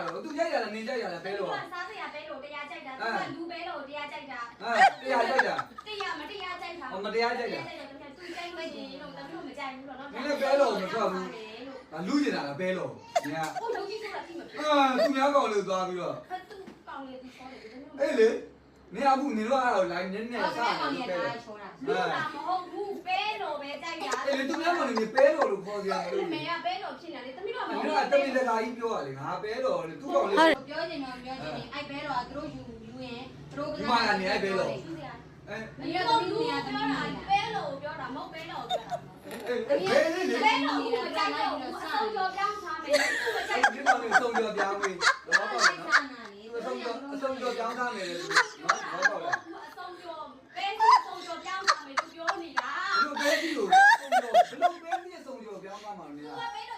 တာတော့သူကြိုက်တာလားနင်ကြိုက်တာလားပဲလို့စားစရာပဲလို့တရားကြိုက်တာသူကလူပဲလို့တရားကြိုက်တာတရားကြိုက်တာတရားမတရားကြိုက်တာမတရားကြိုက်တာသူကြိုက်လို့ရှင်လို့တမီးတို့မကြိုက်ဘူးတော့နော်ဒီလည်းပဲလို့မထွက်ဘူးလူကျင်တာလားပဲလို့နင်ကဟုတ်လုံးကြီးဆိုတာတိမဖြစ်သူများကောင်လို့သွားပြီးတော့သူကောင်းလေသူခေါ်တယ်အေးလေနင်အခုနင်တို့အဲ့တော့ line နဲ့နဲ့စားနေပဲလူလာမဟုတ်ဘူးပဲလို့ပဲကြိုက်တာအေးလေသူများကောင်နေပဲလို့ခေါ်စရာလေမေကပဲလို့ဖြစ်နေလေတမီးတို့မဟုတ်ဘူးတမီးတကာကြီးပြောရလေငါပဲလို့သူကောင်လေးပြောချင်တော့ပြောချင်အဲ့ပဲတော့သူတို့ယူရင်သူတို့ကဒီမှာကနေအဲ့ပဲလို့မင်းတို့လူပြောတာပဲလို့ပြောတာမဟုတ်ပဲလို့ပြောတာပဲလေပဲလို့မကြိုက်တော့ဘူးအဆုံးကြောပြောင်းထားမယ်သူမကြိုက်ဒီကောင်လေးဆုံးကြောပြောင်းပြီတော့ပေါ့နော်အဆုံးကြောပြောင်းထားမယ်လို့နော်တော့ပေါ့လားအဆုံးကြောပဲဆုံးကြောပြောင်းထားမယ်သူပြောနေတာဘယ်လိုပဲကြီးလို့ဆုံးကြောဘယ်လိုပဲကြီးဆုံးကြောပြောင်းထားမှာလဲသူကပဲလို့